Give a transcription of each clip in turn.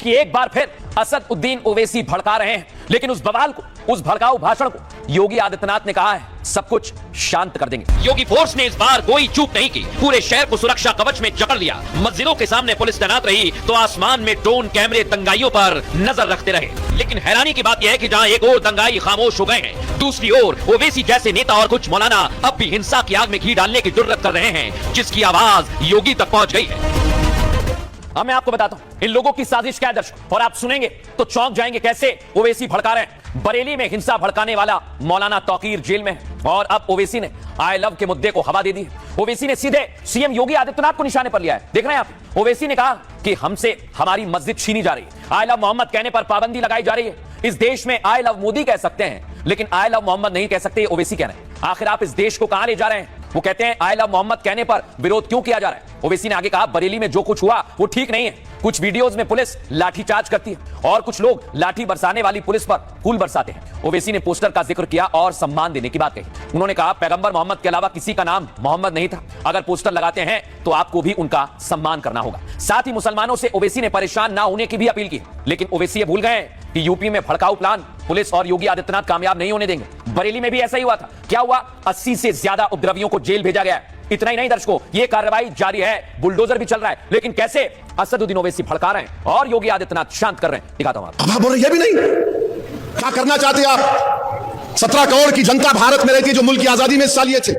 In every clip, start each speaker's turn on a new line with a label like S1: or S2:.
S1: कि एक बार फिर असदुद्दीन ओवैसी भड़का रहे हैं, लेकिन उस बवाल को, उस भड़काऊ भाषण को योगी आदित्यनाथ ने कहा है सब कुछ शांत कर देंगे। योगी फोर्स ने इस बार कोई चूक नहीं की, पूरे शहर को सुरक्षा कवच में जकड़ लिया। मस्जिदों के सामने पुलिस तैनात रही तो आसमान में ड्रोन कैमरे दंगाइयों पर नजर रखते रहे। लेकिन हैरानी की बात यह है कि जहां एक और दंगाई खामोश हो गए हैं, दूसरी ओर ओवैसी जैसे नेता और कुछ मौलाना अब भी हिंसा की आग में घी डालने की जुर्रत कर रहे हैं, जिसकी आवाज योगी तक पहुंच गई है। अब मैं आपको बताता हूं इन लोगों की साजिश क्या है दर्शक, और आप सुनेंगे तो चौंक जाएंगे कैसे ओवैसी भड़का रहे हैं। बरेली में हिंसा भड़काने वाला मौलाना तौकीर जेल में है और अब ओवैसी ने आई लव के मुद्दे को हवा दे दी है। ओवैसी ने सीधे सीएम योगी आदित्यनाथ को निशाने पर लिया है। देख रहे हैं आप, ओवैसी ने कहा कि हमसे हमारी मस्जिद छीनी जा रही है, आई लव मोहम्मद कहने पर पाबंदी लगाई जा रही है। इस देश में आई लव मोदी कह सकते हैं, लेकिन आई लव मोहम्मद नहीं कह सकते, ओवैसी कह रहे हैं। आखिर आप इस देश को कहां ले जा रहे हैं? वो कहते हैं आई लव मोहम्मद कहने पर विरोध क्यों किया जा रहा है। ओवैसी ने आगे कहा बरेली में जो कुछ हुआ वो ठीक नहीं है। कुछ वीडियोस में पुलिस लाठीचार्ज करती है और कुछ लोग लाठी बरसाने वाली पुलिस पर फूल बरसाते हैं। ओवैसी ने पोस्टर का जिक्र किया और सम्मान देने की बात कही। उन्होंने कहा पैगंबर मोहम्मद के अलावा किसी का नाम मोहम्मद नहीं था, अगर पोस्टर लगाते हैं तो आपको भी उनका सम्मान करना होगा। साथ ही मुसलमानों से ओवैसी ने परेशान ना होने की भी अपील की, लेकिन ओवैसी ये भूल गए कि यूपी में भड़काऊ प्लान पुलिस और योगी आदित्यनाथ कामयाब नहीं होने देंगे। बरेली में भी ऐसा ही हुआ था। क्या हुआ? 80 से ज्यादा उपद्रवियों को जेल भेजा गया है। इतना ही नहीं दर्शकों, ये कार्रवाई जारी है, बुलडोजर भी चल रहा है, लेकिन कैसे असदुद्दीन ओवैसी भड़का रहे हैं और योगी आदित्यनाथ शांत कर रहे हैं, दिखाता हूं आपको।
S2: आप बोल रहे ये भी नहीं, क्या करना चाहते आप? 17 करोड़ की जनता भारत में रहती है जो मुल्क की आजादी में हिस्सा लिए थे।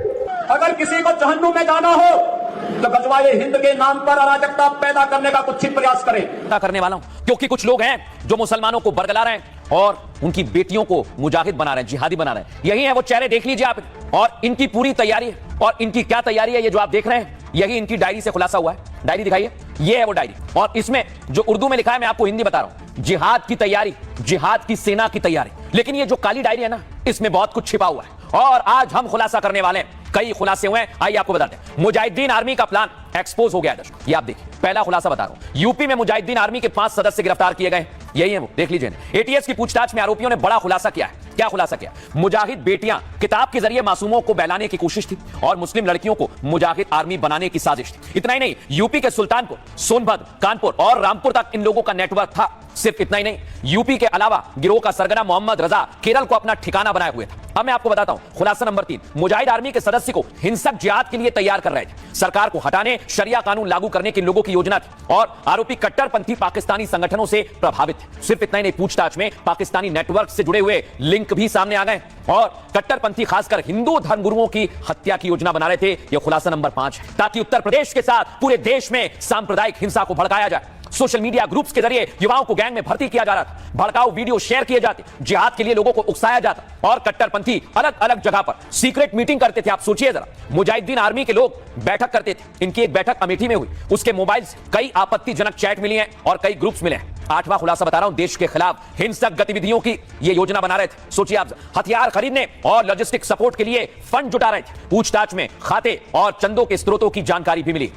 S3: अगर किसी को जहन्नुम में जाना हो तो गजवाए हिंद के नाम पर अराजकता पैदा करने का कुछ प्रयास करें।
S1: करने वाला हूं क्योंकि कुछ लोग हैं जो मुसलमानों को बरगला रहे हैं और उनकी बेटियों को मुजाहिद बना रहे हैं, जिहादी बना रहे हैं। यही है वो चेहरे, देख लीजिए आप, और इनकी पूरी तैयारी है। और इनकी क्या तैयारी है ये जो आप देख रहे हैं, यही इनकी डायरी से खुलासा हुआ है। डायरी दिखाइए, ये है वो डायरी, और इसमें जो उर्दू में लिखा है मैं आपको हिंदी बता रहा हूं, जिहाद की तैयारी, जिहाद की सेना की तैयारी। लेकिन ये जो काली डायरी है ना, इसमें बहुत कुछ छिपा हुआ है और आज हम खुलासा करने वाले हैं। कई खुलासे हुए हैं, आइए आपको बताते हैं। मुजाहिदीन आर्मी का प्लान एक्सपोज हो गया है। ये आप देखिए, पहला खुलासा बता रहा हूं, यूपी में मुजाहिदीन आर्मी के 5 सदस्य गिरफ्तार किए गए। यही है वो, देख लीजिए। एटीएस की पूछताछ में आरोपियों ने बड़ा खुलासा किया है। क्या खुलासा किया? मुजाहिद बेटियां किताब के जरिए मासूमों को बहलाने की कोशिश थी और मुस्लिम लड़कियों को मुजाहिद आर्मी बनाने की साजिश थी। इतना ही नहीं, यूपी के सुल्तानपुर, सोनभद्र, कानपुर और रामपुर तक इन लोगों का नेटवर्क था। सिर्फ इतना ही नहीं, यूपी के अलावा गिरोह का सरगना मोहम्मद रजा केरल को अपना ठिकाना बनाए हुए था। अब मैं आपको बताता हूं खुलासा नंबर 3, मुजाहिद आर्मी के सदस्य को हिंसक जिहाद के लिए तैयार कर रहे थे। सरकार को हटाने, शरिया कानून लागू करने की इन लोगों की योजना थी और आरोपी कट्टरपंथी पाकिस्तानी संगठनों से प्रभावित थे। सिर्फ इतना ही नहीं, पूछताछ में पाकिस्तानी नेटवर्क से जुड़े हुए लिंक भी सामने आ गए और कट्टरपंथी खासकर हिंदू धर्मगुरुओं की हत्या की योजना बना रहे थे। यह खुलासा नंबर 5 है, ताकि उत्तर प्रदेश के साथ पूरे देश में सांप्रदायिक हिंसा को भड़काया जाए। सोशल मीडिया ग्रुप्स के जरिए युवाओं को गैंग में भर्ती किया जा रहा था, भड़काऊ वीडियो शेयर किए जाते, जिहाद के लिए लोगों को उकसाया जाता और कट्टरपंथी अलग अलग जगह पर सीक्रेट मीटिंग करते थे। आप सोचिए जरा, मुजाहिदीन आर्मी के लोग बैठक करते थे। इनकी एक बैठक अमेठी में हुई, उसके मोबाइल से कई आपत्तिजनक चैट मिली हैं और कई ग्रुप्स मिले हैं। 8वां खुलासा बता रहा हूं, देश के खिलाफ हिंसक गतिविधियों की ये योजना बना रहे थे। सोचिए आप, हथियार खरीदने और लॉजिस्टिक सपोर्ट के लिए फंड जुटा रहे थे। पूछताछ में खाते और चंदों के स्रोतों की जानकारी भी मिली।